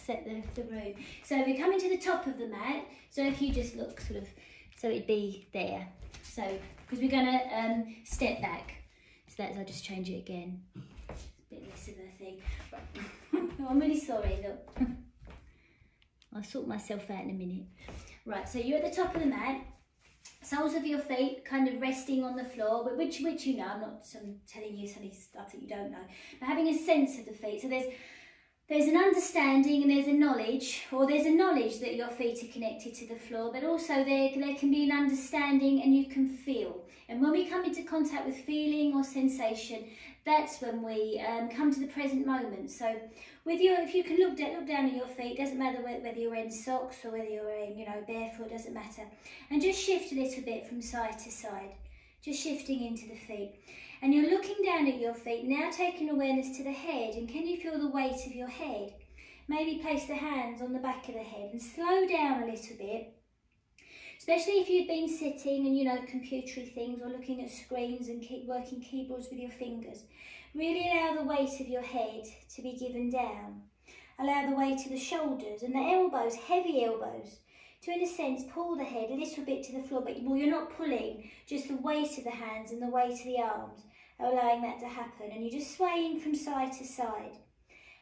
set the room. So we're coming to the top of the mat. So if you just look sort of, so it'd be there. So, because we're going to step back. So that's, I'll just change it again. It's a bit less of a thing. Right. Oh, I'm really sorry, look. I'll sort myself out in a minute. Right, so you're at the top of the mat. Soles of your feet kind of resting on the floor, but which you know, I'm not telling you some stuff that you don't know. But having a sense of the feet. So there's an understanding and there's a knowledge, or there's a knowledge that your feet are connected to the floor, but also there can be an understanding and you can feel. And when we come into contact with feeling or sensation, that's when we come to the present moment. So if you can look down at your feet, doesn't matter whether you're wearing socks or whether you're wearing, barefoot, doesn't matter. And just shift a little bit from side to side, just shifting into the feet. And you're looking down at your feet, now taking awareness to the head, and can you feel the weight of your head? Maybe place the hands on the back of the head and slow down a little bit, especially if you've been sitting and computery things or looking at screens and keep working keyboards with your fingers. Really allow the weight of your head to be given down. Allow the weight of the shoulders and the elbows, heavy elbows, to in a sense pull the head a little bit to the floor, but you're not pulling, just the weight of the hands and the weight of the arms, allowing that to happen. And you're just swaying from side to side.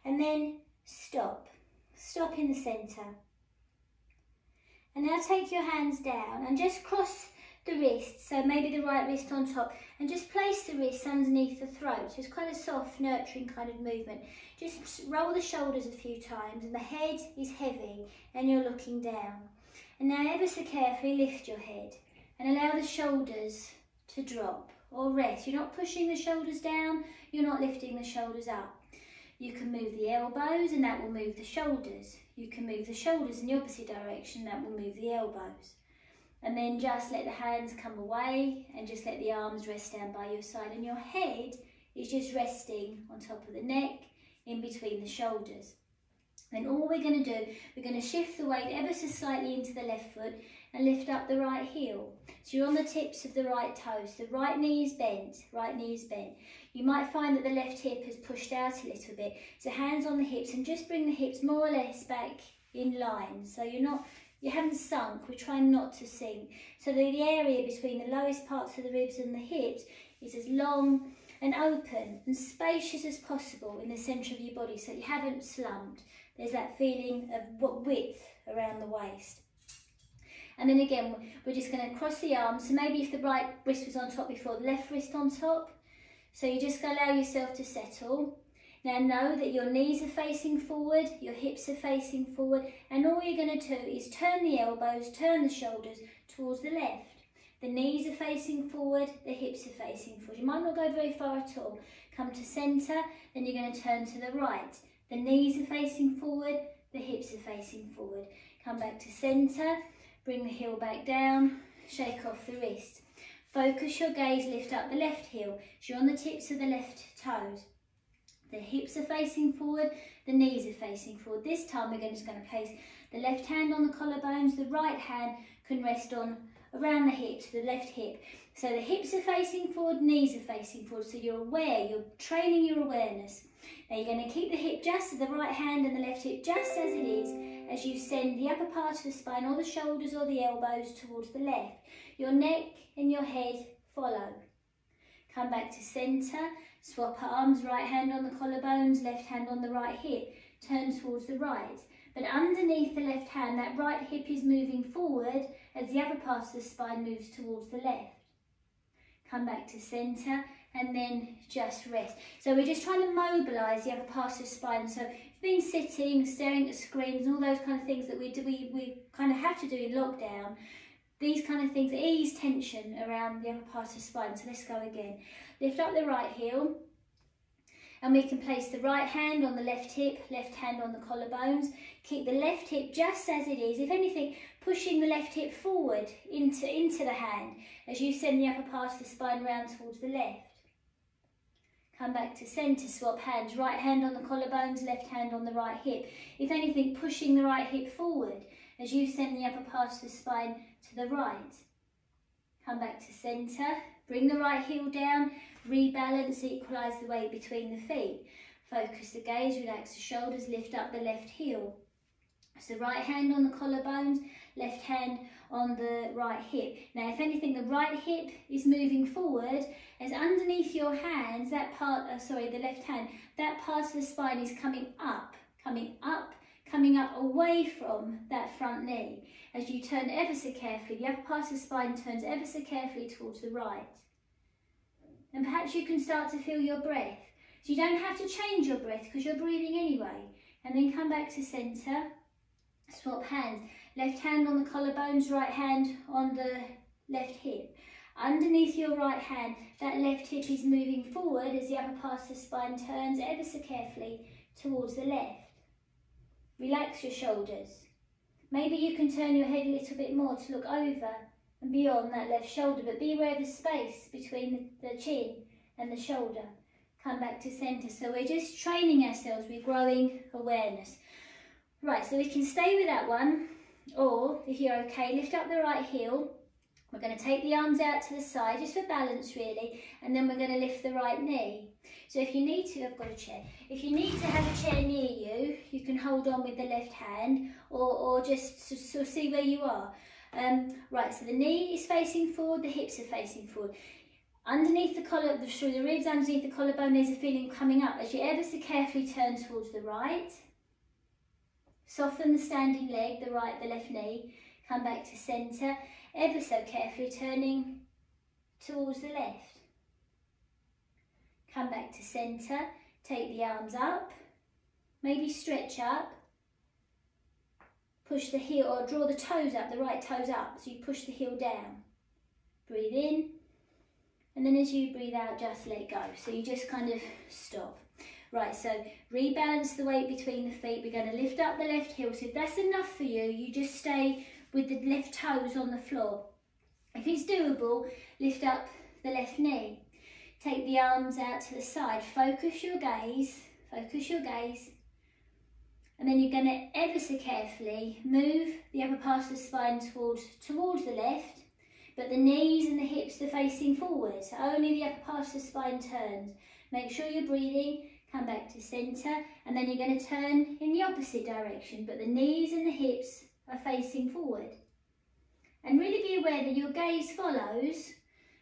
And then stop. Stop in the centre. And now take your hands down and just cross the wrists, so maybe the right wrist on top, and just place the wrists underneath the throat. So it's quite a soft, nurturing kind of movement. Just roll the shoulders a few times and the head is heavy and you're looking down. And now ever so carefully lift your head and allow the shoulders to drop or rest. You're not pushing the shoulders down, you're not lifting the shoulders up. You can move the elbows and that will move the shoulders. You can move the shoulders in the opposite direction, that will move the elbows. And then just let the hands come away and just let the arms rest down by your side. And your head is just resting on top of the neck, in between the shoulders. Then all we're going to do, we're going to shift the weight ever so slightly into the left foot and lift up the right heel. So you're on the tips of the right toes. The right knee is bent, right knee is bent. You might find that the left hip has pushed out a little bit. So hands on the hips and just bring the hips more or less back in line. So you haven't sunk, we're trying not to sink. So the area between the lowest parts of the ribs and the hips is as long and open and spacious as possible in the centre of your body, so you haven't slumped. There's that feeling of width around the waist. And then again, we're just going to cross the arms. So maybe if the right wrist was on top before, the left wrist on top. So you just allow yourself to settle. Now know that your knees are facing forward, your hips are facing forward, and all you're going to do is turn the elbows, turn the shoulders towards the left. The knees are facing forward, the hips are facing forward. You might not go very far at all. Come to centre, then you're going to turn to the right. The knees are facing forward, the hips are facing forward. Come back to centre, bring the heel back down, shake off the wrist. Focus your gaze, lift up the left heel. So you're on the tips of the left toes. The hips are facing forward, the knees are facing forward. This time we're just going to place the left hand on the collarbones, the right hand can rest on around the hips, the left hip. So the hips are facing forward, knees are facing forward, so you're aware, you're training your awareness. Now you're going to keep the hip just, the right hand and the left hip just as it is, as you send the upper part of the spine or the shoulders or the elbows towards the left. Your neck and your head follow. Come back to centre, swap arms, right hand on the collarbones, left hand on the right hip, turn towards the right. But underneath the left hand, that right hip is moving forward as the upper part of the spine moves towards the left. Come back to centre and then just rest. So we're just trying to mobilise the upper part of the spine. So if you've been sitting, staring at screens and all those kind of things that we kind of have to do in lockdown, these kind of things ease tension around the upper part of the spine. So let's go again. Lift up the right heel. And we can place the right hand on the left hip, left hand on the collarbones. Keep the left hip just as it is. If anything, pushing the left hip forward into the hand as you send the upper part of the spine round towards the left. Come back to centre, swap hands. Right hand on the collarbones, left hand on the right hip. If anything, pushing the right hip forward as you send the upper part of the spine to the right. Come back to centre. Bring the right heel down. Rebalance, equalise the weight between the feet. Focus the gaze, relax the shoulders, lift up the left heel. So right hand on the collarbones, left hand on the right hip. Now if anything, the right hip is moving forward as underneath your hands, that part, the left hand, that part of the spine is coming up, coming up away from that front knee. As you turn ever so carefully, the upper part of the spine turns ever so carefully towards the right. And perhaps you can start to feel your breath. So you don't have to change your breath because you're breathing anyway. And then come back to centre. Swap hands. Left hand on the collarbones, right hand on the left hip. Underneath your right hand, that left hip is moving forward as the upper part of the spine turns ever so carefully towards the left. Relax your shoulders. Maybe you can turn your head a little bit more to look over and beyond that left shoulder, but be aware of the space between the chin and the shoulder. Come back to centre. So we're just training ourselves with growing awareness. Right, so we can stay with that one, or if you're okay, lift up the right heel. We're going to take the arms out to the side, just for balance really, and then we're going to lift the right knee. So if you need to, I've got a chair. If you need to have a chair near you, you can hold on with the left hand, or just sort of see where you are. Right, so the knee is facing forward, the hips are facing forward. Underneath the collar, through the ribs, underneath the collarbone, there's a feeling coming up as you ever so carefully turn towards the right. Soften the standing leg, the left knee. Come back to centre, ever so carefully turning towards the left. Come back to centre, take the arms up, maybe stretch up. Push the heel, or draw the toes up, the right toes up, so you push the heel down. Breathe in, and then as you breathe out, just let go. So you just kind of stop. Right, so rebalance the weight between the feet. We're going to lift up the left heel. So if that's enough for you, you just stay with the left toes on the floor. If it's doable, lift up the left knee. Take the arms out to the side. Focus your gaze. And then you're going to ever so carefully move the upper part of the spine towards the left, but the knees and the hips are facing forward. So only the upper part of the spine turns. Make sure you're breathing. Come back to centre, and then you're going to turn in the opposite direction, but the knees and the hips are facing forward. And really be aware that your gaze follows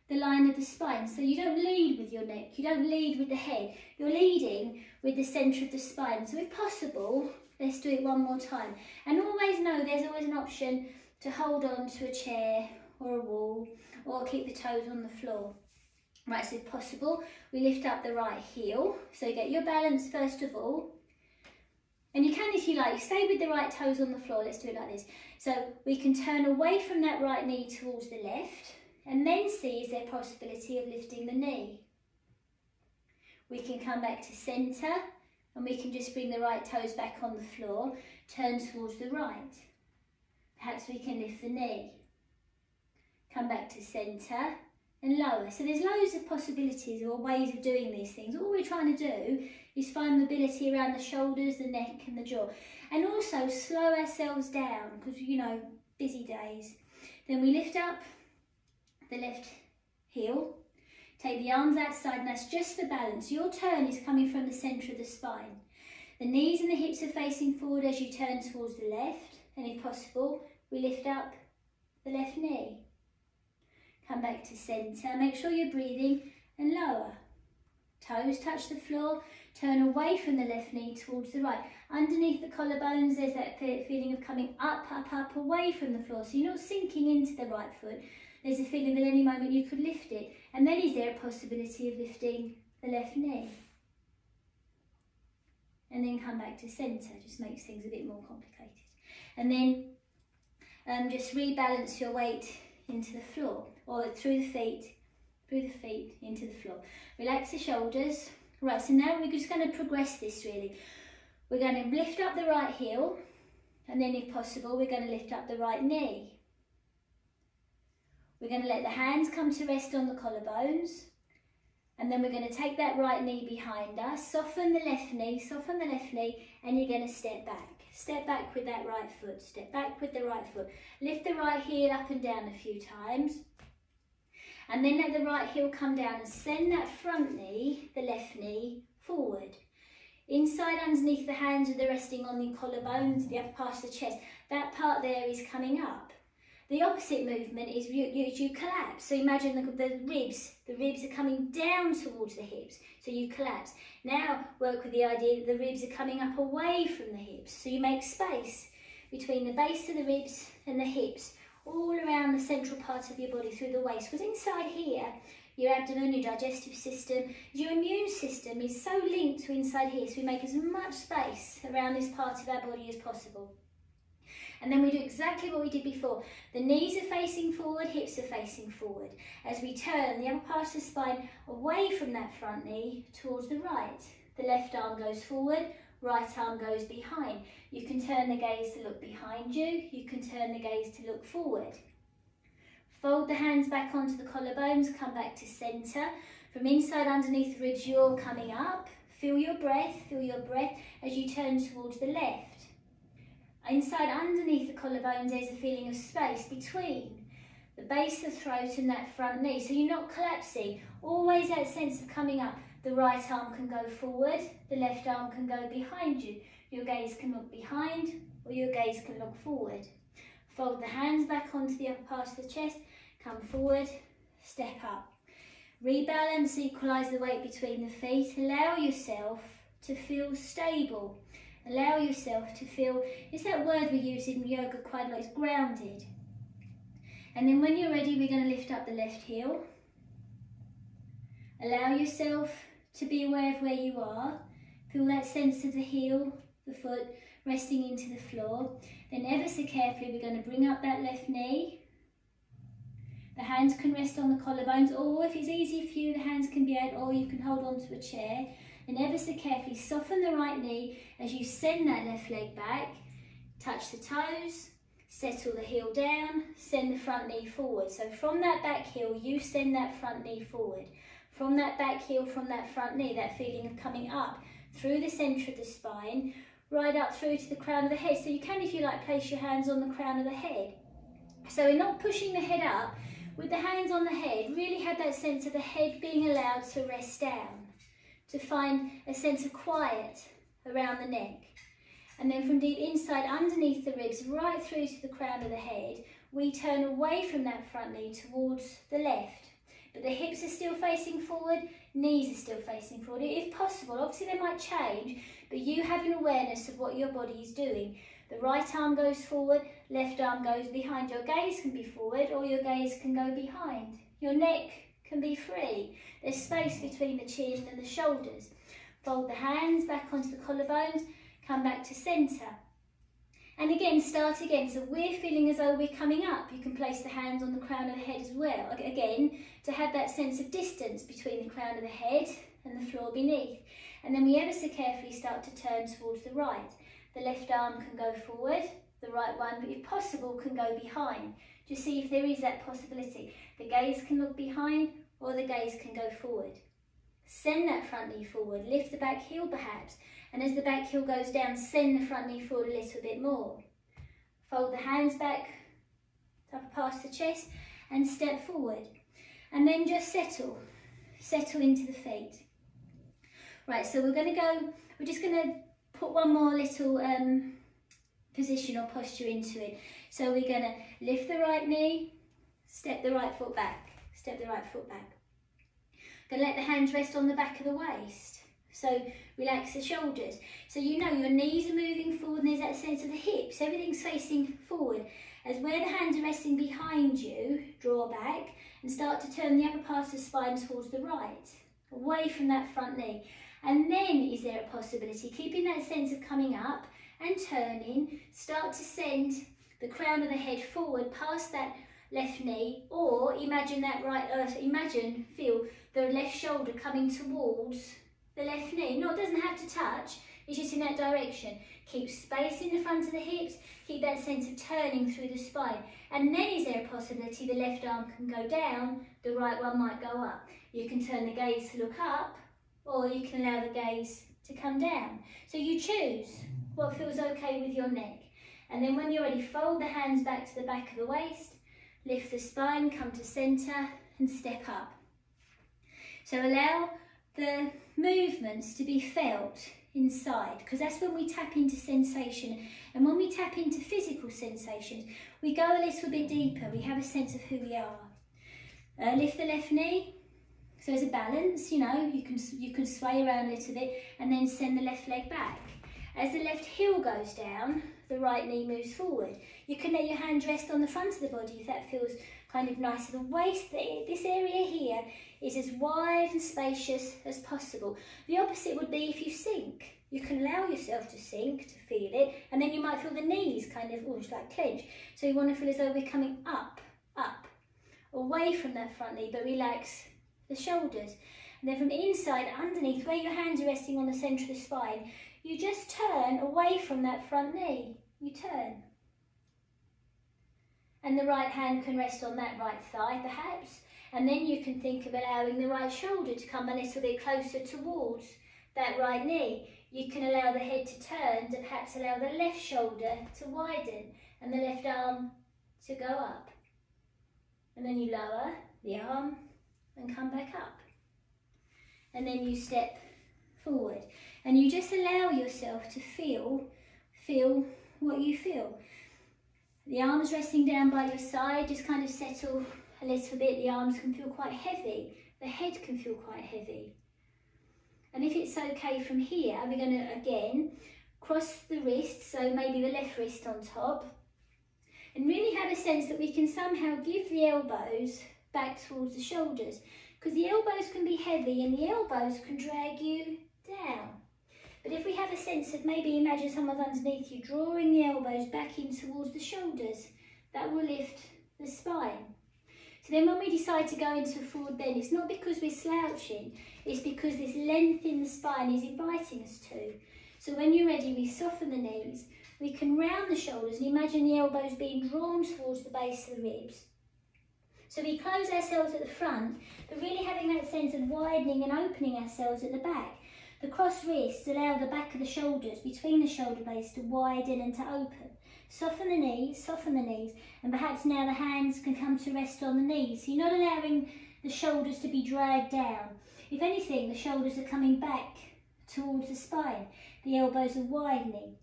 the line of the spine, so you don't lead with your neck, you don't lead with the head, you're leading with the centre of the spine. So if possible, let's do it one more time. And always know there's always an option to hold on to a chair or a wall, or keep the toes on the floor. Right, so if possible, we lift up the right heel. So get your balance first of all. And you can, if you like, stay with the right toes on the floor. Let's do it like this. So we can turn away from that right knee towards the left, and then see is there a possibility of lifting the knee. We can come back to centre, and we can just bring the right toes back on the floor, turn towards the right. Perhaps we can lift the knee. Come back to centre, and lower. So there's loads of possibilities or ways of doing these things. All we're trying to do is find mobility around the shoulders, the neck and the jaw. And also slow ourselves down because, you know, busy days. Then we lift up the left heel, take the arms outside, and that's just for balance. Your turn is coming from the centre of the spine. The knees and the hips are facing forward as you turn towards the left, and if possible, we lift up the left knee. Come back to centre, make sure you're breathing, and lower. Toes touch the floor, turn away from the left knee towards the right. Underneath the collarbones, there's that feeling of coming up, away from the floor. So you're not sinking into the right foot. There's a feeling that any moment you could lift it. And then is there a possibility of lifting the left knee? And then come back to centre, just makes things a bit more complicated. And then just rebalance your weight into the floor, or through the feet into the floor. Relax the shoulders. Right, so now we're just going to progress this really. We're going to lift up the right heel, and then if possible, we're going to lift up the right knee. We're going to let the hands come to rest on the collarbones, and then we're going to take that right knee behind us, soften the left knee, and you're going to step back. Step back with that right foot, step back with the right foot. Lift the right heel up and down a few times. And then let the right heel come down and send that front knee, the left knee, forward. Inside underneath the hands are resting on the collarbones, the upper part of the chest. That part there is coming up. The opposite movement is you collapse. So imagine the ribs are coming down towards the hips, so you collapse. Now work with the idea that the ribs are coming up away from the hips, so you make space between the base of the ribs and the hips, all around the central part of your body through the waist. Because inside here, your abdomen, your digestive system, your immune system is so linked to inside here, so we make as much space around this part of our body as possible. And then we do exactly what we did before. The knees are facing forward, hips are facing forward. As we turn the upper part of the spine away from that front knee towards the right. The left arm goes forward, right arm goes behind. You can turn the gaze to look behind you. You can turn the gaze to look forward. Fold the hands back onto the collarbones, come back to centre. From inside underneath the ribs, you're coming up. Feel your breath as you turn towards the left. Inside underneath the collarbones, there's a feeling of space between the base of the throat and that front knee. So you're not collapsing, always that sense of coming up. The right arm can go forward, the left arm can go behind you. Your gaze can look behind or your gaze can look forward. Fold the hands back onto the upper part of the chest, come forward, step up. Rebalance, equalise the weight between the feet. Allow yourself to feel stable. Allow yourself to feel, it's that word we use in yoga quite a lot, it's grounded. And then when you're ready, we're going to lift up the left heel. Allow yourself to be aware of where you are. Feel that sense of the heel, the foot resting into the floor. Then ever so carefully, we're going to bring up that left knee. The hands can rest on the collarbones, or if it's easy for you, the hands can be out, or you can hold on to a chair. And ever so carefully soften the right knee as you send that left leg back. Touch the toes, settle the heel down, send the front knee forward. So from that back heel, you send that front knee forward. From that back heel, from that front knee, that feeling of coming up through the centre of the spine, right up through to the crown of the head. So you can, if you like, place your hands on the crown of the head. So we're not pushing the head up. With the hands on the head, really have that sense of the head being allowed to rest down, to find a sense of quiet around the neck. And then from deep inside, underneath the ribs, right through to the crown of the head, we turn away from that front knee towards the left. But the hips are still facing forward, knees are still facing forward. If possible, obviously they might change, but you have an awareness of what your body is doing. The right arm goes forward, left arm goes behind. Your gaze can be forward or your gaze can go behind. Your neck can be free. There's space between the chin and the shoulders. Fold the hands back onto the collarbones, come back to centre. And again, start again. So we're feeling as though we're coming up. You can place the hands on the crown of the head as well. Again, to have that sense of distance between the crown of the head and the floor beneath. And then we ever so carefully start to turn towards the right. The left arm can go forward, the right one, but if possible, can go behind. Just see if there is that possibility. The gaze can look behind or the gaze can go forward. Send that front knee forward, lift the back heel perhaps, and as the back heel goes down, send the front knee forward a little bit more. Fold the hands back, up past the chest, and step forward. And then just settle into the feet. Right, so we're just going to put one more little position or posture into it. So we're going to lift the right knee, step the right foot back, step the right foot back. Going to let the hands rest on the back of the waist. So relax the shoulders. So you know your knees are moving forward and there's that sense of the hips. Everything's facing forward. As where the hands are resting behind you, draw back and start to turn the upper part of the spine towards the right, away from that front knee. And then is there a possibility, keeping that sense of coming up and turning, start to send the crown of the head forward past that left knee, or imagine that feel the left shoulder coming towards the left knee. No, it doesn't have to touch, it's just in that direction. Keep space in the front of the hips, keep that sense of turning through the spine. And then is there a possibility the left arm can go down, the right one might go up. You can turn the gaze to look up, or you can allow the gaze to come down. So you choose what feels okay with your neck. And then when you're ready, fold the hands back to the back of the waist, lift the spine, come to centre and step up. So allow the movements to be felt inside, because that's when we tap into sensation. And when we tap into physical sensations, we go a little bit deeper. We have a sense of who we are. Lift the left knee. So as a balance, you know, you can sway around a little bit and then send the left leg back. As the left heel goes down, the right knee moves forward. You can let your hands rest on the front of the body if that feels kind of nice. The waist, this area here is as wide and spacious as possible. The opposite would be if you sink. You can allow yourself to sink, to feel it, and then you might feel the knees kind of almost like clench. So you want to feel as though we're coming up, away from that front knee, but relax the shoulders. And then from inside, underneath, where your hands are resting on the centre of the spine, you just turn away from that front knee. You turn. And the right hand can rest on that right thigh, perhaps. And then you can think of allowing the right shoulder to come a little bit closer towards that right knee. You can allow the head to turn, to perhaps allow the left shoulder to widen and the left arm to go up. And then you lower the arm and come back up. And then you step forward. And you just allow yourself to feel what you feel. The arms resting down by your side, just kind of settle a little bit. The arms can feel quite heavy. The head can feel quite heavy. And if it's okay from here, we're going to, again, cross the wrists, so maybe the left wrist on top, and really have a sense that we can somehow give the elbows back towards the shoulders, because the elbows can be heavy and the elbows can drag you down. But if we have a sense of, maybe imagine someone's underneath you, drawing the elbows back in towards the shoulders, that will lift the spine. So then when we decide to go into a forward bend, it's not because we're slouching, it's because this length in the spine is inviting us to. So when you're ready, we soften the knees, we can round the shoulders and imagine the elbows being drawn towards the base of the ribs. So we close ourselves at the front, but really having that sense of widening and opening ourselves at the back. The crossed wrists allow the back of the shoulders, between the shoulder blades, to widen and to open. Soften the knees, and perhaps now the hands can come to rest on the knees. So you're not allowing the shoulders to be dragged down. If anything, the shoulders are coming back towards the spine. The elbows are widening.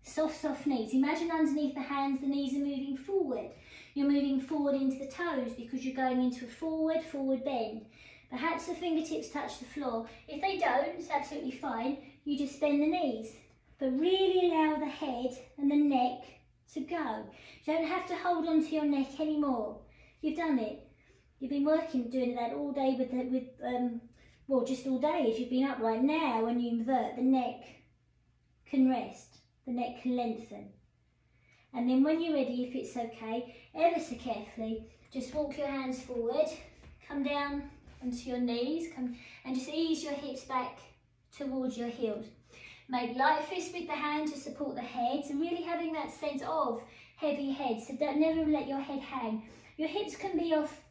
Soft knees. Imagine underneath the hands, the knees are moving forward. You're moving forward into the toes because you're going into a forward bend. Perhaps the fingertips touch the floor. If they don't, it's absolutely fine. You just bend the knees. But really allow the head and the neck to go. You don't have to hold on to your neck anymore. You've done it. You've been doing that all day well, just all day as you've been up. Right now, when you invert, the neck can rest. The neck can lengthen. And then when you're ready, if it's okay, ever so carefully, just walk your hands forward, come down onto your knees, and just ease your hips back towards your heels. Make light fists with the hand to support the head, so really having that sense of heavy head, so don't never let your head hang. Your hips can be off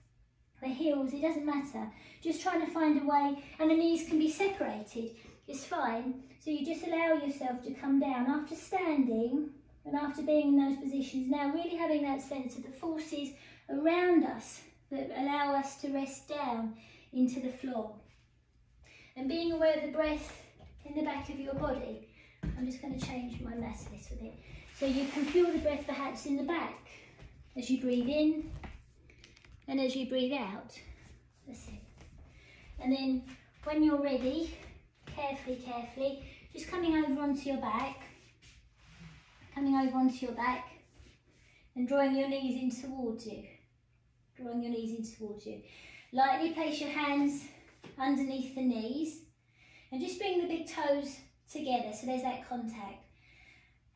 the heels, it doesn't matter. Just trying to find a way, and the knees can be separated, it's fine. So you just allow yourself to come down after standing and after being in those positions. Now really having that sense of the forces around us that allow us to rest down into the floor. And being aware of the breath in the back of your body. I'm just going to change my mat a little bit. So you can feel the breath perhaps in the back as you breathe in and as you breathe out. That's it. And then when you're ready, carefully, just coming over onto your back, and drawing your knees in towards you. Lightly place your hands underneath the knees and just bring the big toes together so there's that contact.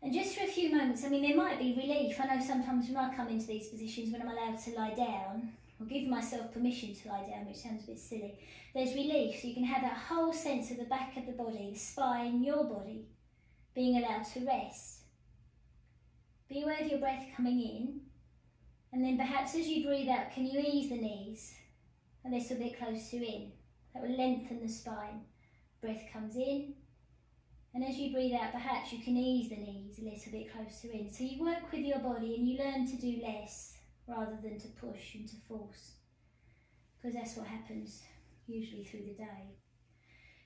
And just for a few moments, I mean, there might be relief. I know sometimes when I come into these positions, when I'm allowed to lie down, or give myself permission to lie down, which sounds a bit silly, there's relief, so you can have that whole sense of the back of the body, the spine, your body, being allowed to rest. Be aware of your breath coming in, and then perhaps as you breathe out, can you ease the knees a little bit closer in? That will lengthen the spine. Breath comes in, and as you breathe out, perhaps you can ease the knees a little bit closer in. So you work with your body and you learn to do less rather than to push and to force, because that's what happens usually through the day.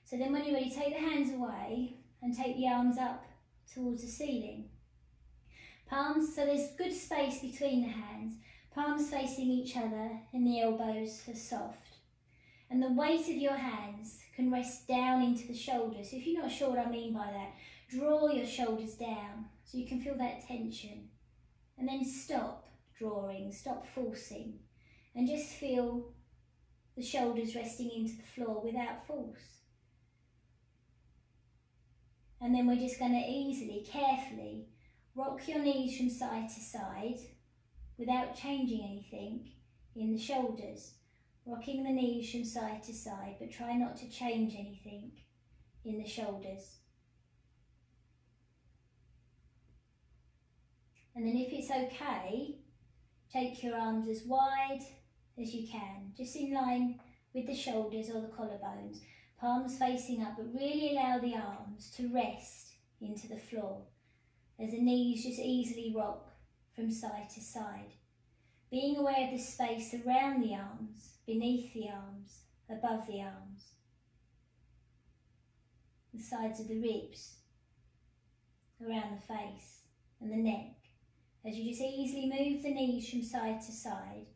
So then when you're ready, take the hands away and take the arms up towards the ceiling. Palms, so there's good space between the hands, palms facing each other and the elbows are soft. And the weight of your hands can rest down into the shoulders. So if you're not sure what I mean by that, draw your shoulders down so you can feel that tension. And then stop drawing, stop forcing, and just feel the shoulders resting into the floor without force. And then we're just going to easily, carefully rock your knees from side to side without changing anything in the shoulders. Rocking the knees from side to side, but try not to change anything in the shoulders. And then if it's okay, take your arms as wide as you can, just in line with the shoulders or the collarbones, palms facing up, but really allow the arms to rest into the floor as the knees just easily rock from side to side. Being aware of the space around the arms, beneath the arms, above the arms, the sides of the ribs, around the face and the neck. As you just easily move the knees from side to side,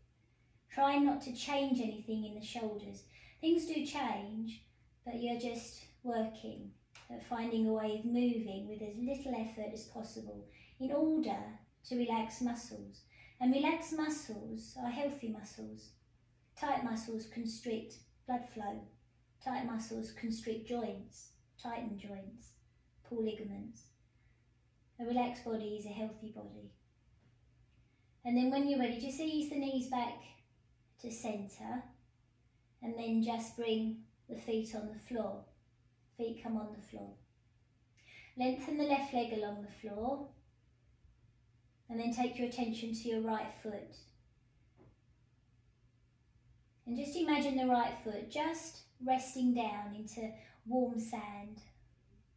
try not to change anything in the shoulders. Things do change, but you're just working at finding a way of moving with as little effort as possible in order to relax muscles. And relaxed muscles are healthy muscles. Tight muscles constrict blood flow. Tight muscles constrict joints, tighten joints, pull ligaments. A relaxed body is a healthy body. And then when you're ready, just ease the knees back to centre and then just bring the feet on the floor. Feet come on the floor. Lengthen the left leg along the floor. And then take your attention to your right foot. And just imagine the right foot just resting down into warm sand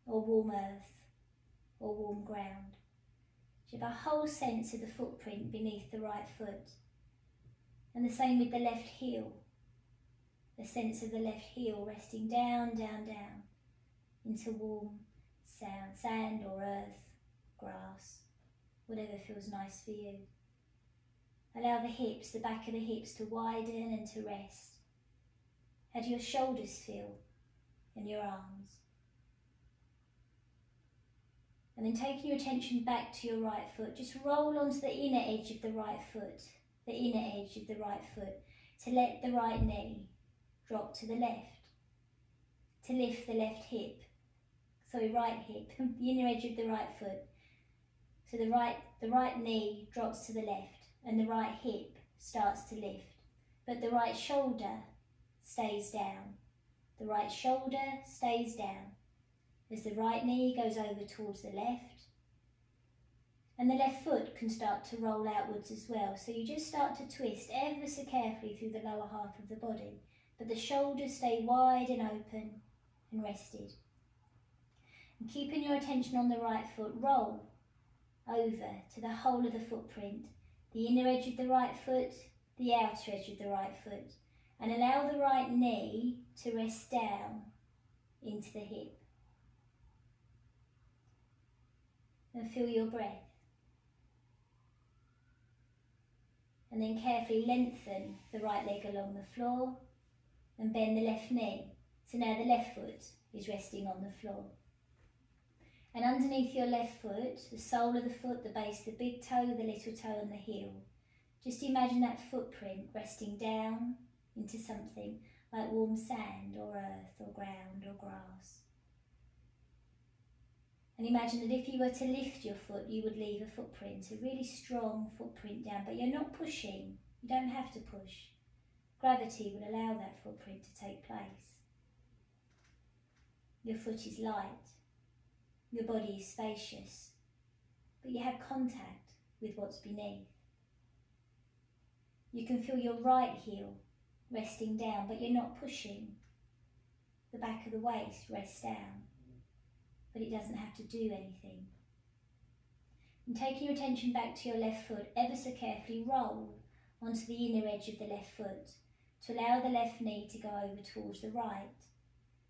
or warm earth or warm ground. You have a whole sense of the footprint beneath the right foot. And the same with the left heel. The sense of the left heel resting down, down, down into warm sand or earth, grass. Whatever feels nice for you. Allow the hips, the back of the hips to widen and to rest. How do your shoulders feel and your arms? And then taking your attention back to your right foot, just roll onto the inner edge of the right foot, the inner edge of the right foot, to let the right knee drop to the left, to lift the left hip, right hip, the inner edge of the right foot. So the right knee drops to the left and the right hip starts to lift, but the right shoulder stays down. The right shoulder stays down as the right knee goes over towards the left, and the left foot can start to roll outwards as well. So you just start to twist ever so carefully through the lower half of the body, but the shoulders stay wide and open and rested. And keeping your attention on the right foot, roll over to the whole of the footprint, the inner edge of the right foot, the outer edge of the right foot, and allow the right knee to rest down into the hip. And feel your breath. And then carefully lengthen the right leg along the floor and bend the left knee. So now the left foot is resting on the floor. And underneath your left foot, the sole of the foot, the base, the big toe, the little toe and the heel, just imagine that footprint resting down into something like warm sand or earth or ground or grass. And imagine that if you were to lift your foot, you would leave a footprint, a really strong footprint down, but you're not pushing. You don't have to push. Gravity will allow that footprint to take place. Your foot is light. Your body is spacious, but you have contact with what's beneath. You can feel your right heel resting down, but you're not pushing. The back of the waist rests down, but it doesn't have to do anything. And taking your attention back to your left foot, ever so carefully roll onto the inner edge of the left foot to allow the left knee to go over towards the right.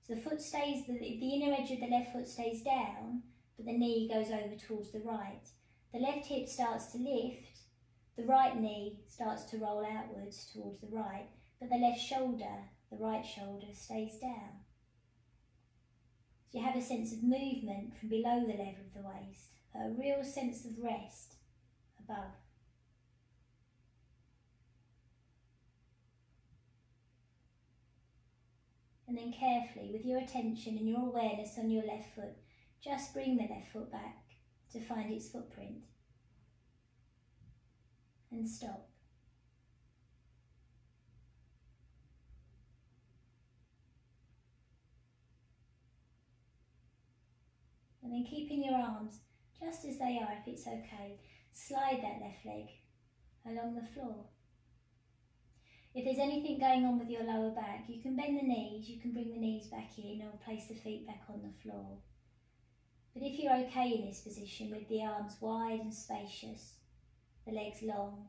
So the foot stays, the inner edge of the left foot stays down, but the knee goes over towards the right. The left hip starts to lift, the right knee starts to roll outwards towards the right, but the left shoulder, the right shoulder, stays down. So you have a sense of movement from below the level of the waist, a real sense of rest above. And then carefully, with your attention and your awareness on your left foot, just bring the left foot back to find its footprint. And stop. And then keeping your arms just as they are, if it's okay, slide that left leg along the floor. If there's anything going on with your lower back, you can bend the knees, you can bring the knees back in or place the feet back on the floor. But if you're okay in this position with the arms wide and spacious, the legs long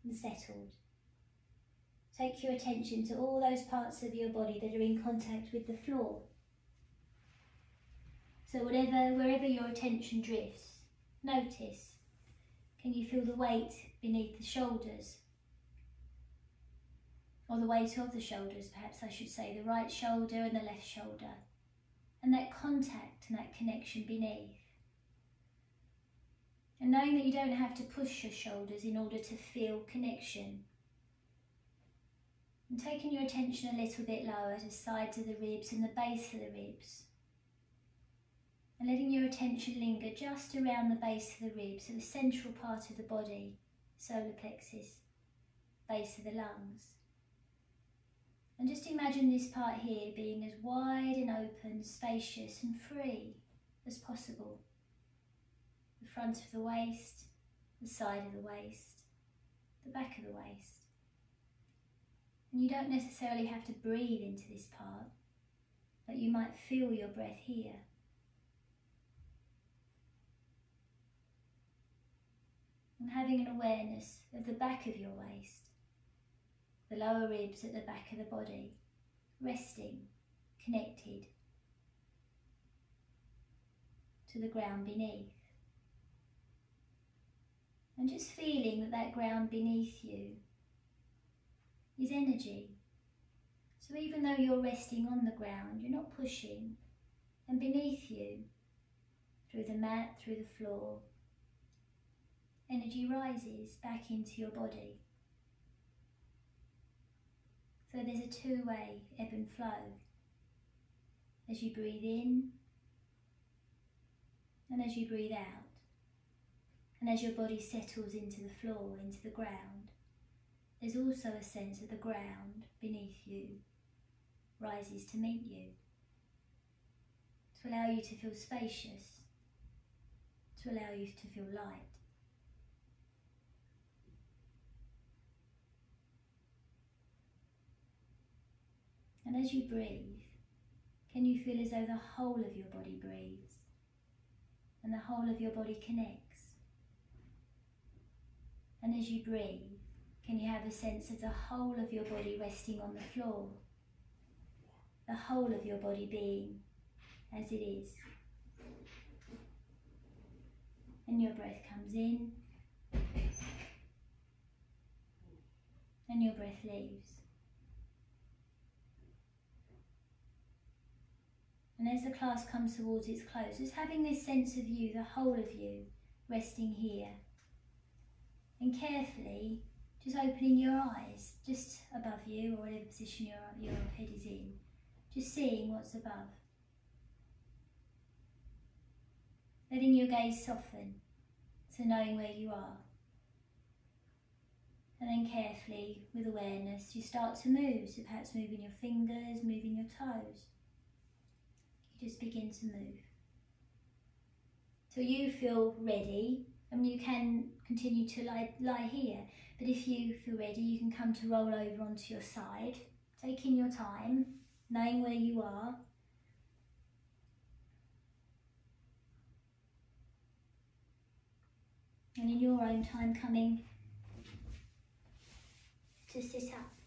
and settled, take your attention to all those parts of your body that are in contact with the floor. So wherever your attention drifts, notice, can you feel the weight beneath the shoulders? Or the weight of the shoulders, perhaps I should say, the right shoulder and the left shoulder, and that contact and that connection beneath. And knowing that you don't have to push your shoulders in order to feel connection. And taking your attention a little bit lower to the sides of the ribs and the base of the ribs. And letting your attention linger just around the base of the ribs, so the central part of the body, solar plexus, base of the lungs. And just imagine this part here being as wide and open, spacious and free as possible. The front of the waist, the side of the waist, the back of the waist. And you don't necessarily have to breathe into this part, but you might feel your breath here. And having an awareness of the back of your waist, the lower ribs at the back of the body, resting, connected to the ground beneath. And just feeling that that ground beneath you is energy. So even though you're resting on the ground, you're not pushing, and beneath you, through the mat, through the floor, energy rises back into your body. So there's a two-way ebb and flow as you breathe in and as you breathe out, and as your body settles into the floor, into the ground. There's also a sense of the ground beneath you rises to meet you, to allow you to feel spacious, to allow you to feel light. And as you breathe, can you feel as though the whole of your body breathes and the whole of your body connects? And as you breathe, can you have a sense of the whole of your body resting on the floor? The whole of your body being as it is. And your breath comes in and your breath leaves. And as the class comes towards its close, just having this sense of you, the whole of you, resting here. And carefully, just opening your eyes, just above you, or whatever position your head is in. Just seeing what's above. Letting your gaze soften to knowing where you are. And then carefully, with awareness, you start to move. So perhaps moving your fingers, moving your toes. Just begin to move. Till you feel ready, and you can continue to lie here, but if you feel ready, you can come to roll over onto your side, taking your time, knowing where you are. And in your own time coming to sit up.